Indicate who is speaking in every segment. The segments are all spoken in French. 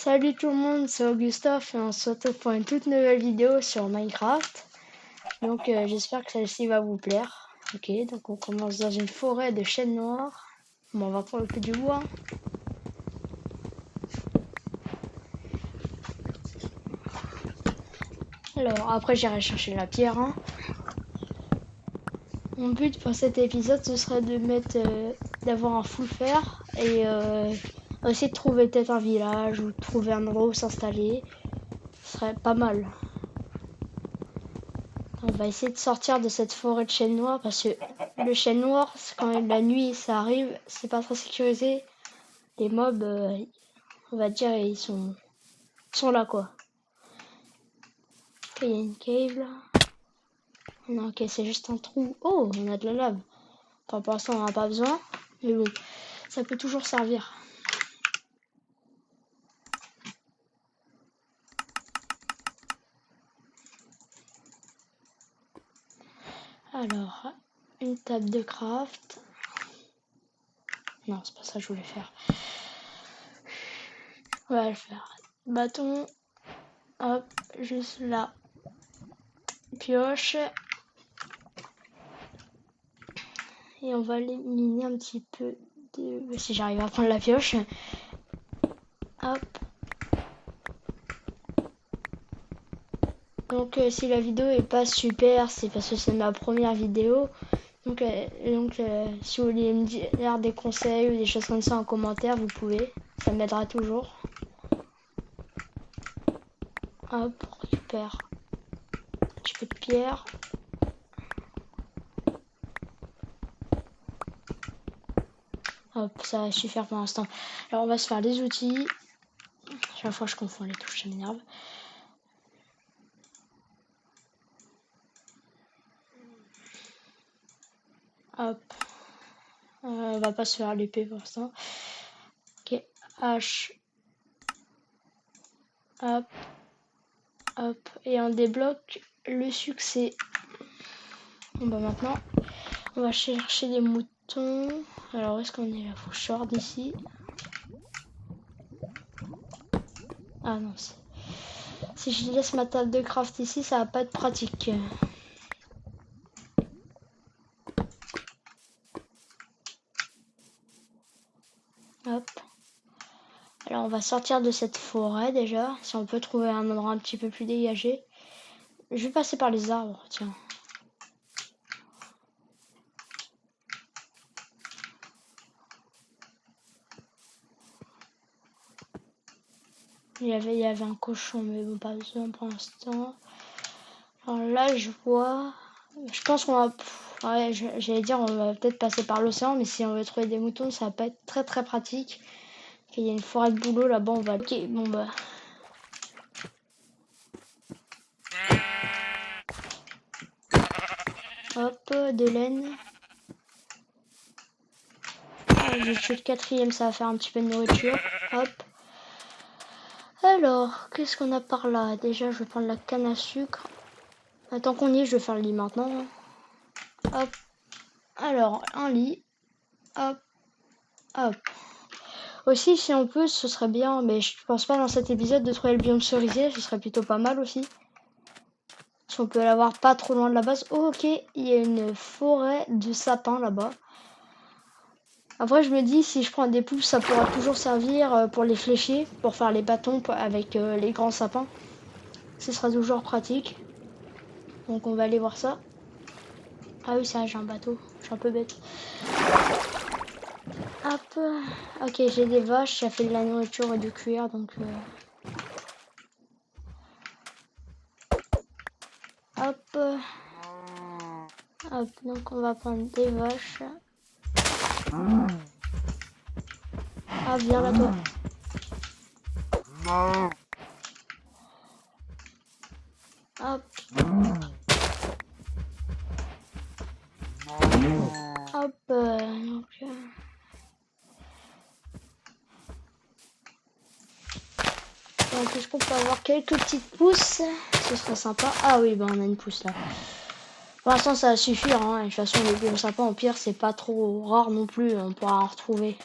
Speaker 1: Salut tout le monde, c'est Augustave et on se retrouve pour une toute nouvelle vidéo sur Minecraft. Donc j'espère que celle-ci va vous plaire. Ok, donc on commence dans une forêt de chênes noirs. Bon, on va prendre le peu du bois. Alors après j'irai chercher la pierre. Mon but pour cet épisode ce serait de mettre, d'avoir un full fer et essayer de trouver peut-être un village ou trouver un endroit où s'installer. Ce serait pas mal. On va essayer de sortir de cette forêt de chênes noirs parce que le chêne noir, quand la nuit ça arrive, c'est pas très sécurisé. Les mobs, on va dire, ils sont là quoi. Ok, il y a une cave là. Non, ok, c'est juste un trou. Oh, on a de la lave. Enfin, pour l'instant, on en a pas besoin. Mais bon, ça peut toujours servir. Alors, une table de craft. Non, c'est pas ça que je voulais faire. On va le faire. Bâton. Hop, juste là. Pioche. Et on va éliminer un petit peu de... Si j'arrive à prendre la pioche. Hop. Donc si la vidéo est pas super, c'est parce que c'est ma première vidéo. Donc si vous voulez me dire des conseils ou des choses comme ça en commentaire, vous pouvez. Ça m'aidera toujours. Hop, on récupère un petit peu de pierre. Hop, ça va suffire pour l'instant. Alors on va se faire des outils. Chaque fois je confonds les touches, ça m'énerve. Hop. On va pas se faire l'épée pour l'instant. Ok, hache. Hop. Hop. Et on débloque le succès. Bon bah maintenant, on va chercher des moutons. Alors où est-ce qu'on est là? Faut que je sorte d'ici. Ah non, si je laisse ma table de craft ici, ça va pas être pratique. Hop. Alors on va sortir de cette forêt déjà. Si on peut trouver un endroit un petit peu plus dégagé. Je vais passer par les arbres, tiens. Il y avait un cochon, mais bon, pas besoin pour l'instant. Alors là, je vois... Je pense qu'on va... Ouais, j'allais dire, on va peut-être passer par l'océan, mais si on veut trouver des moutons, ça va pas être très très pratique. Il y a une forêt de bouleau là-bas, on va... Ok, bon bah... Hop, de laine. Ah, j'ai tué le quatrième, ça va faire un petit peu de nourriture. Hop. Alors, qu'est-ce qu'on a par là? Déjà, je vais prendre la canne à sucre. Tant qu'on y est, je vais faire le lit maintenant. Hop. Alors, un lit. Hop. Hop. Aussi, si on peut, ce serait bien, mais je pense pas dans cet épisode de trouver le biome cerisé, ce serait plutôt pas mal aussi. Si on peut l'avoir pas trop loin de la base. Oh, ok, il y a une forêt de sapins là-bas. Après, je me dis, si je prends des pousses, ça pourra toujours servir pour les fléchir, pour faire les bâtons avec les grands sapins. Ce sera toujours pratique. Donc, on va aller voir ça. Ah oui, ça, j'ai un bateau. Je suis un peu bête. Hop. Ok, j'ai des vaches, ça fait de la nourriture et du cuir, donc... Hop. Hop, donc on va prendre des vaches. Ah, viens là, toi. Hop. Hop. Donc, est-ce qu'on peut avoir quelques petites pousses? Ce serait sympa. Ah oui, bah on a une pousse là. Pour l'instant, ça va suffire. Hein. De toute façon, les biomes sapins, au pire, c'est pas trop rare non plus. On pourra en retrouver.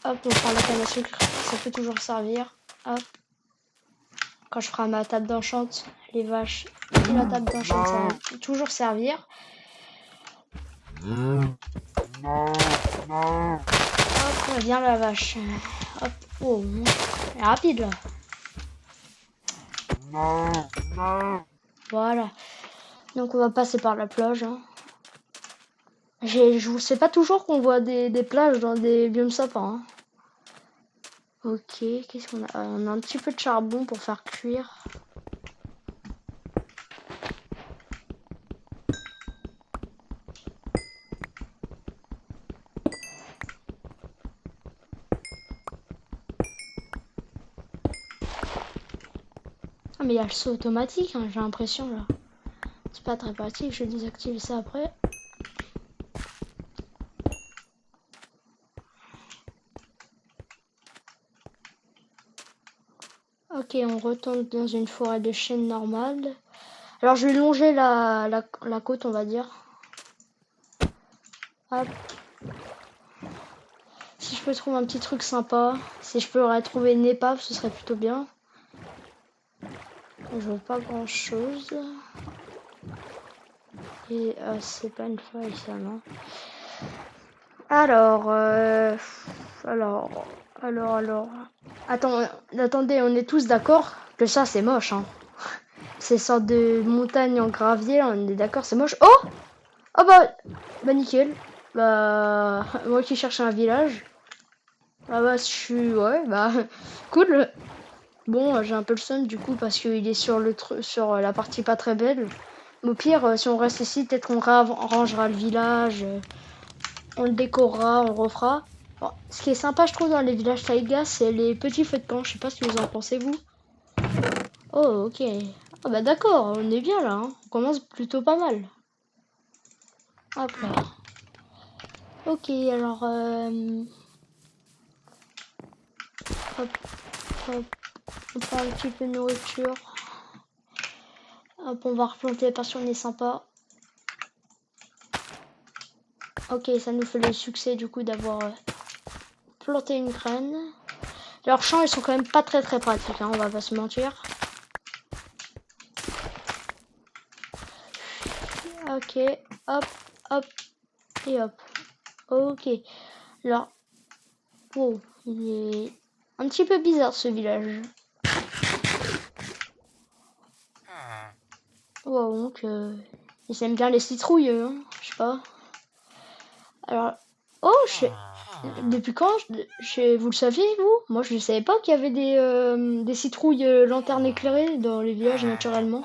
Speaker 1: Hop, on prend la canne à sucre. ça peut toujours servir. Hop. Quand je ferai ma table d'enchant, les vaches et la table d'enchant, ça va toujours servir. Hop, viens la vache. Hop, oh, elle est rapide là. Voilà. Donc on va passer par la plage. Hein. Je sais pas toujours qu'on voit des plages dans des biomes sapins. Hein. Ok, qu'est-ce qu'on a? On a un petit peu de charbon pour faire cuire. Ah mais il y a le saut automatique, hein, j'ai l'impression là. C'est pas très pratique, je vais désactiver ça après. Ok, on retourne dans une forêt de chêne normale. Alors je vais longer la côte, on va dire. Hop. Si je peux trouver un petit truc sympa, si je peux retrouver une épave, ce serait plutôt bien. Je vois pas grand chose. Et c'est pas une feuille ça, non? Alors. Attendez, on est tous d'accord que ça c'est moche, hein. Ces sortes de montagnes en gravier, on est d'accord, c'est moche. Oh! Oh bah nickel. Bah moi qui cherchais un village. Ah bah je suis ouais bah cool. Bon j'ai un peu le seum du coup parce qu'il est sur sur la partie pas très belle. Au pire si on reste ici peut-être qu'on rangera le village, on le décorera, on refera. Bon, ce qui est sympa je trouve dans les villages taïga c'est les petits feux de camp. Je sais pas ce que vous en pensez vous. Oh ok. Ah bah d'accord, on est bien là. Hein. On commence plutôt pas mal. Hop là. Ok alors hop, hop. On prend un petit peu de nourriture. Hop, on va replanter parce qu'on est sympa. Ok, ça nous fait le succès du coup d'avoir planté une graine. Leurs champs, ils sont quand même pas très pratiques, hein, on va pas se mentir. Ok, hop, hop, et hop. Ok, alors, wow, il est un petit peu bizarre ce village. Wow, donc, ils aiment bien les citrouilles, hein, je sais pas. Alors, oh, depuis quand vous le saviez, vous? Moi, je ne savais pas qu'il y avait des citrouilles lanternes éclairées dans les villages naturellement.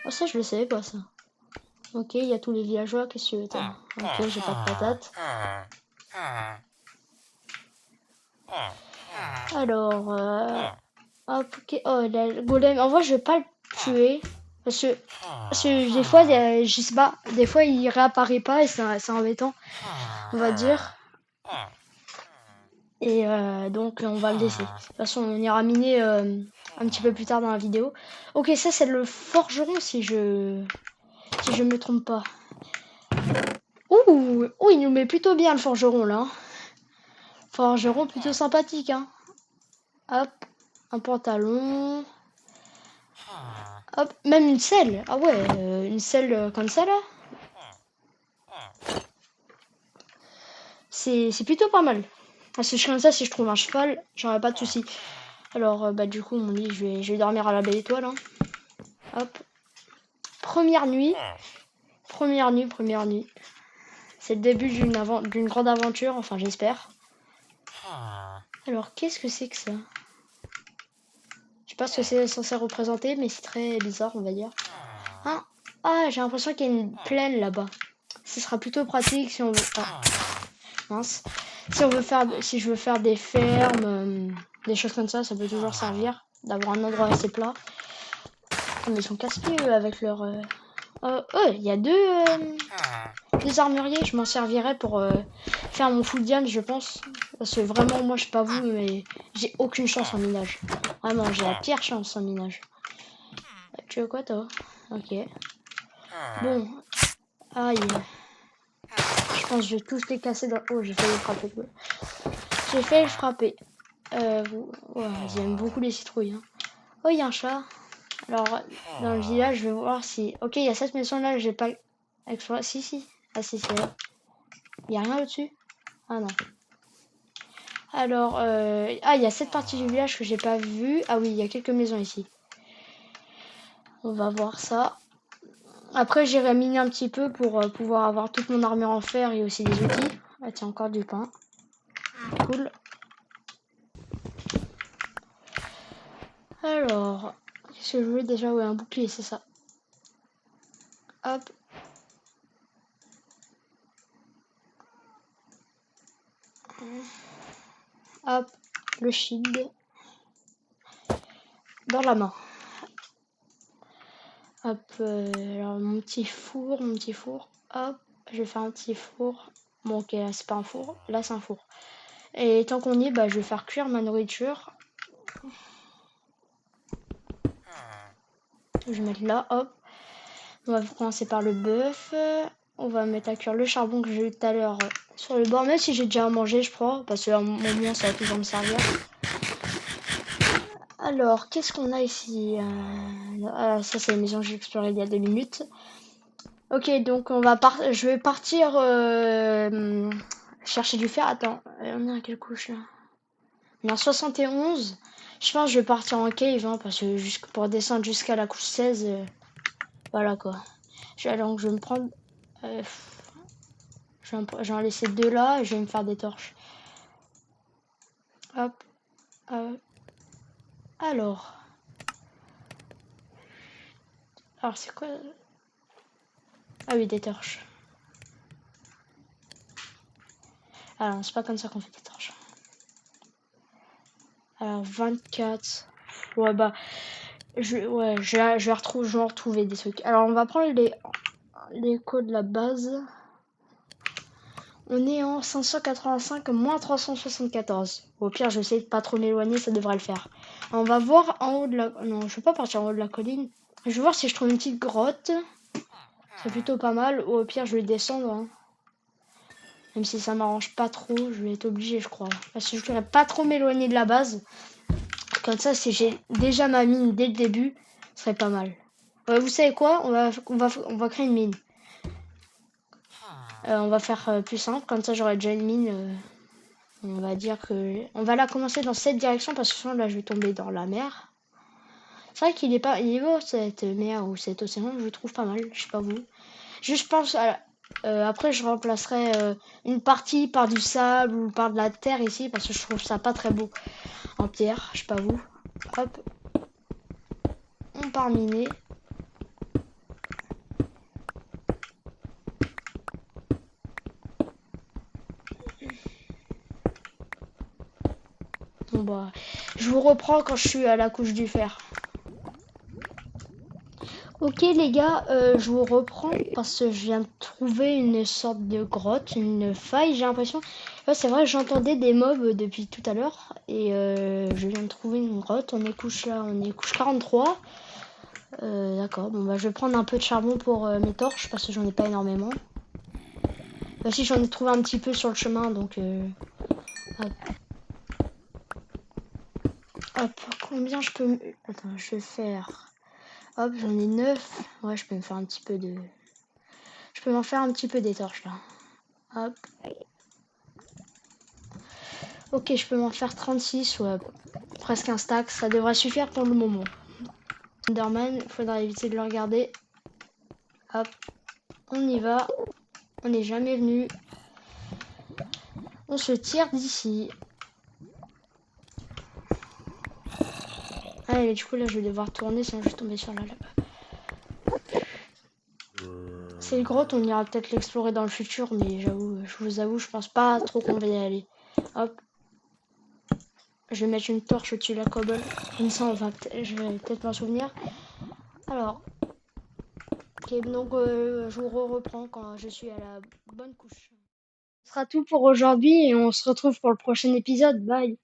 Speaker 1: Oh, ça, je le savais pas, ça. Ok, il y a tous les villageois, qu'est-ce que tu veux, toi? Ok, j'ai pas de patates. Alors, hop, ok. Oh, le golem, en vrai, je vais pas le tuer. Parce que des fois, je sais pas, des fois, il réapparaît pas et c'est embêtant, on va dire. Et donc on va le laisser. De toute façon on ira miner un petit peu plus tard dans la vidéo. Ok, ça c'est le forgeron si je me trompe pas. Ouh, il nous met plutôt bien le forgeron là. Forgeron plutôt sympathique hein. Hop, un pantalon. Hop, même une selle. Ah ouais, une selle comme ça là. C'est plutôt pas mal. Parce que comme ça si je trouve un cheval, j'aurais pas de soucis. Alors bah du coup mon lit je vais dormir à la belle étoile hein. Hop. Première nuit. Première nuit. C'est le début d'une grande aventure, enfin j'espère. Alors qu'est-ce que c'est que ça? Je sais pas ce que c'est censé représenter, mais c'est très bizarre on va dire. Ah, j'ai l'impression qu'il y a une plaine là-bas. Ce sera plutôt pratique si on veut... Ah, mince. Si je veux faire des fermes, des choses comme ça, ça peut toujours servir d'avoir un endroit assez plat. Oh, mais ils sont casse-pieds avec leur... il y a deux armuriers, je m'en servirai pour faire mon full diamant, je pense. Parce que vraiment, moi, je sais pas vous, mais j'ai aucune chance en minage. Vraiment, j'ai la pire chance en minage. Tu veux quoi, toi? Ok. Bon. Aïe. Je pense que je vais tous les casser dans... Oh, j'ai failli le frapper. J'ai failli le frapper. Ouais, j'aime beaucoup les citrouilles. Hein. Oh, il y a un chat. Alors, dans le village, je vais voir si... Ok, il y a cette maison-là, j'ai pas exploré. Si, si. Ah, si, c'est là. Il y a rien au-dessus? Ah, non. Alors, ah, il y a cette partie du village que j'ai pas vue. Ah oui, il y a quelques maisons ici. On va voir ça. Après, j'irai miner un petit peu pour pouvoir avoir toute mon armure en fer et aussi des outils. Ah, tiens, encore du pain. Cool. Alors, qu'est-ce que je voulais déjà? Ouais, un bouclier, c'est ça. Hop. Hop. Le shield. Dans la main. Hop. Alors, mon petit four. Hop. Je vais faire un petit four. Bon, ok, là, c'est pas un four. Là, c'est un four. Et tant qu'on y est, bah, je vais faire cuire ma nourriture. Je vais mettre là, hop. On va commencer par le bœuf. On va mettre à cuire le charbon que j'ai eu tout à l'heure sur le bord. Même si j'ai déjà mangé, je crois. Parce que au moins, ça va toujours me servir. Alors, qu'est-ce qu'on a ici? Ah, ça, c'est la maison que j'ai explorée il y a 2 minutes. Ok, donc je vais partir chercher du fer. Attends, on est à quelle couche là? On est à 71. Je pense que je vais partir en cave hein, parce que pour descendre jusqu'à la couche 16, voilà quoi. Donc je vais me prendre. Je vais en laisser 2 là et je vais me faire des torches. Hop. Alors. Alors c'est quoi? Ah oui, des torches. Ah non, c'est pas comme ça qu'on fait des torches. Alors 24. Ouais bah. Je vais retrouver des trucs. Alors on va prendre les codes de la base. On est en 585 moins 374. Au pire, je sais de pas trop m'éloigner, ça devrait le faire. On va voir en haut de la... Non, je peux pas partir en haut de la colline. Je vais voir si je trouve une petite grotte. C'est plutôt pas mal. Ou au pire, je vais descendre. Hein. Même si ça m'arrange pas trop, je vais être obligé, je crois. Parce que je voudrais pas trop m'éloigner de la base. Comme ça, si j'ai déjà ma mine dès le début, ce serait pas mal. Vous savez quoi? On va créer une mine. On va faire plus simple. Comme ça, j'aurai déjà une mine. On va dire que... On va la commencer dans cette direction parce que sinon, là, je vais tomber dans la mer. C'est vrai qu'il est pas... Il est beau, cette mer ou cet océan. Je le trouve pas mal. Je sais pas vous. Juste, je pense... après, je remplacerai une partie par du sable ou par de la terre ici parce que je trouve ça pas très beau en pierre. Je sais pas vous. Hop. On part miner. Bon bah, je vous reprends quand je suis à la couche du fer. Ok les gars, je vous reprends parce que je viens de trouver une sorte de grotte, une faille j'ai l'impression. Ouais, c'est vrai, j'entendais des mobs depuis tout à l'heure et je viens de trouver une grotte. On est couche 43. D'accord, bon bah je vais prendre un peu de charbon pour mes torches parce que j'en ai pas énormément. Bah si j'en ai trouvé un petit peu sur le chemin donc hop. Hop, combien je peux... Attends, je vais faire... Hop, j'en ai 9. Ouais, je peux me faire un petit peu de... Je peux m'en faire un petit peu des torches là. Hop. Ok, je peux m'en faire 36 ouais. Presque un stack. Ça devrait suffire pour le moment. Enderman, il faudra éviter de le regarder. Hop. On y va. On n'est jamais venu. On se tire d'ici. Allez, du coup là je vais devoir tourner sinon je vais tomber sur la lave. C'est grotte, on ira peut-être l'explorer dans le futur, mais je vous avoue, je pense pas trop qu'on va y aller. Hop. Je vais mettre une torche au-dessus de la cobble. Comme ça, je vais peut-être m'en souvenir. Alors. Ok, donc je vous reprends quand je suis à la bonne couche. Ce sera tout pour aujourd'hui et on se retrouve pour le prochain épisode. Bye.